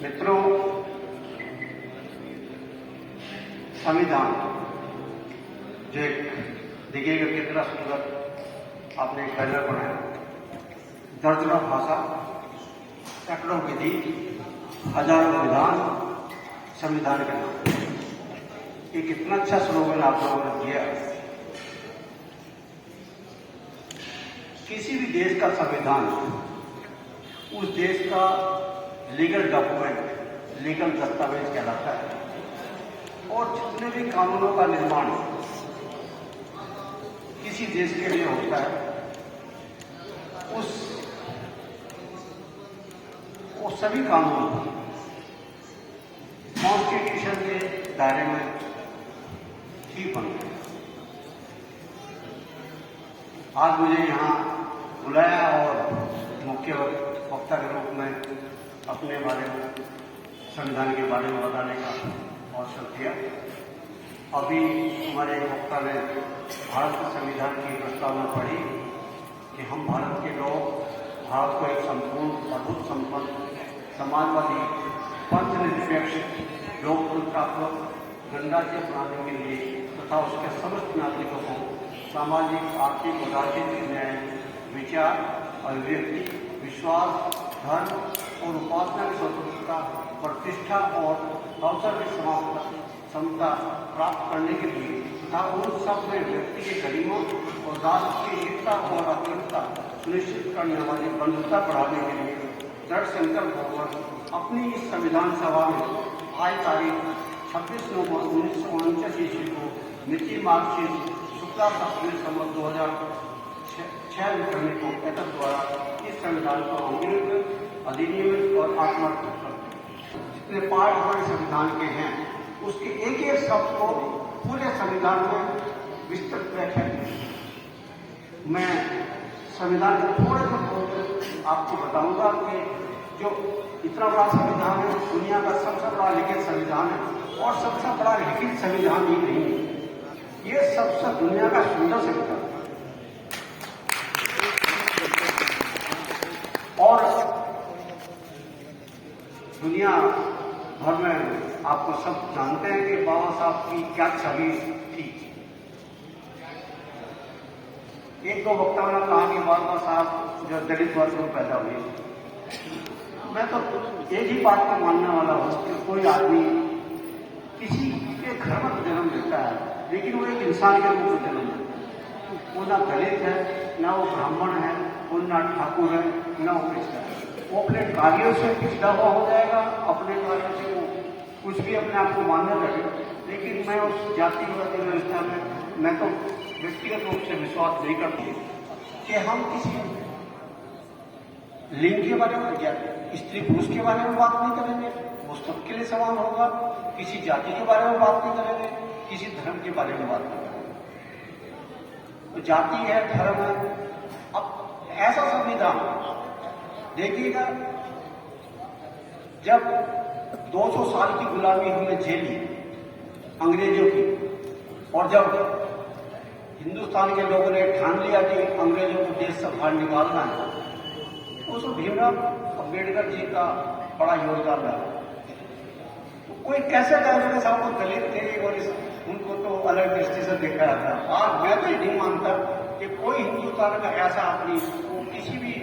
मित्रों, संविधान जो एक देखिएगा कितना सुंदर आपने एक बैनर बनाया, दर्जनों भाषा, सैकड़ों विधि, हजारों विधान, संविधान का नाम। ये कितना अच्छा स्लोगन आप लोगों ने दिया। किसी भी देश का संविधान उस देश का लीगल डॉक्यूमेंट, लीगल दस्तावेज कहलाता है। और जितने भी कानूनों का निर्माण किसी देश के लिए होता है, वो सभी कानून कॉन्स्टिट्यूशन के दायरे में ही बनते हैं। आज मुझे यहाँ बुलाया और मुख्य वक्ता के रूप में अपने बारे में, संविधान के बारे में बताने का अवसर दिया। अभी हमारे वक्ता ने भारत के संविधान की प्रस्तावना पढ़ी कि हम भारत के लोग भारत को एक संपूर्ण, अद्भुत, संपन्न, समाजवादी, पंचनिरपेक्ष, लोकतंत्रात्मक गणराज्य बनाने के लिए तथा उसके समस्त नागरिकों को सामाजिक, आर्थिक और राजनीतिक न्याय, विचार, अभिव्यक्ति, विश्वास, धर्म और उपासना की स्वतंत्रता, प्रतिष्ठा और अवसर की क्षमता प्राप्त करने के लिए तथा उन सब में व्यक्ति की गरिमा और राष्ट्र की एकता और अखंडता सुनिश्चित करने वाली बंधुता बढ़ाने के लिए दृढ़ संकल्प होकर अपनी इस संविधान सभा में आज तारीख 26 नवंबर 1949 ईस्वी को मिति मार्कशीट शुक्ला सप्तमी संवत 2006 में करने को एतद द्वारा इस संविधान को अंगीकृत, अधिनियमित और आत्मसात करते। जितने पार्ट हमारे संविधान के हैं उसके एक एक शब्द को पूरे संविधान में विस्तृत व्याख्या की। मैं संविधान के थोड़े से आपको बताऊंगा कि जो इतना बड़ा संविधान है, दुनिया का सबसे बड़ा लिखित संविधान है और सबसे बड़ा लिखित संविधान ही नहीं है, ये सबसे दुनिया का सुंदर संविधान है। और दुनिया भर में आपको सब जानते हैं कि बाबा साहब की क्या छवि थी। एक दो वक्ताओं ने कहा कि बाबा साहब जो दलित वर्ग में पैदा हुए। मैं तो एक ही बात को मानने वाला हूं कि कोई आदमी किसी के घर में जन्म लेता है, लेकिन वो एक इंसान के रूप में जन्म लेता है। वो ना दलित है, ना वो ब्राह्मण है, वो ना ठाकुर है, ना वो पिछड़ा है। वो अपने कार्यों से पिछड़ा हुआ हो जाएगा, अपने कार्यों से वो कुछ भी अपने आप को मानने लगे। लेकिन मैं उस जातिवादी व्यवस्था में मैं तो व्यक्तिगत रूप से विश्वास नहीं करती कि हम किसी लिंग के बारे में, या स्त्री पुरुष के बारे में बात नहीं करेंगे, वो सबके लिए समान होगा। किसी जाति के बारे में बात नहीं करेंगे, किसी धर्म के बारे में बात नहीं करेंगे। तो जाति है, धर्म है। अब ऐसा संविधान देखिएगा, जब 200 साल की गुलामी हमने झेली अंग्रेजों की, और जब हिंदुस्तान के लोगों ने ठान लिया कि अंग्रेजों को देश से बाहर निकालना है, उस भीमराव अम्बेडकर जी का बड़ा योगदान रहा। तो कोई कैसे कहेगा साहब वो दलित थे और उनको तो अलग दृष्टि से देखा जाता है। आज मैं तो ये नहीं मानता कि कोई हिंदुस्तान का ऐसा आदमी वो किसी भी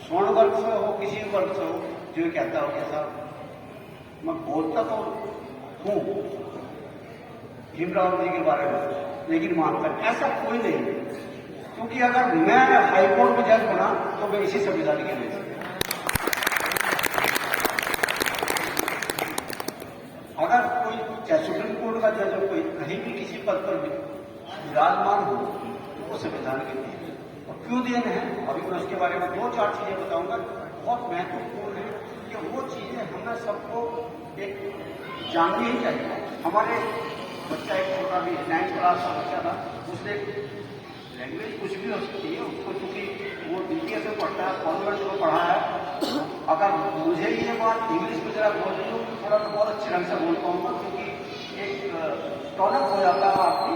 स्वर्ण वर्ग से हो, किसी वर्ग से हो, जो कहता हो कि साहब मैं बोलता तो हूं भीमराव जी के बारे में, लेकिन मानता ऐसा कोई नहीं है। क्योंकि अगर मैं हाईकोर्ट में जज बना तो मैं इसी संविधान के लिए, अगर कोई चाहे सुप्रीम कोर्ट का जज हो, कोई कहीं भी किसी पद पर विराजमान हो, तो वो संविधान के लिए। और क्यों देन है, अभी मैं उसके बारे में 2-4 चीजें बताऊंगा, बहुत महत्वपूर्ण है कि वो चीजें हमें सबको एक जाननी ही चाहिए। हमारे बच्चा एक छोटा भी 9th क्लास का बच्चा था, उसने लैंग्वेज कुछ भी हो सकती है, उसको चूंकि वो DPS में पढ़ता है, कॉन्वेंट में पढ़ा है। अगर मुझे ये बात इंग्लिश में जरा बोल रही हो, थोड़ा तो बहुत अच्छे ढंग से बोल पाऊंगा, क्योंकि एक टॉनअप हो जाता है आपकी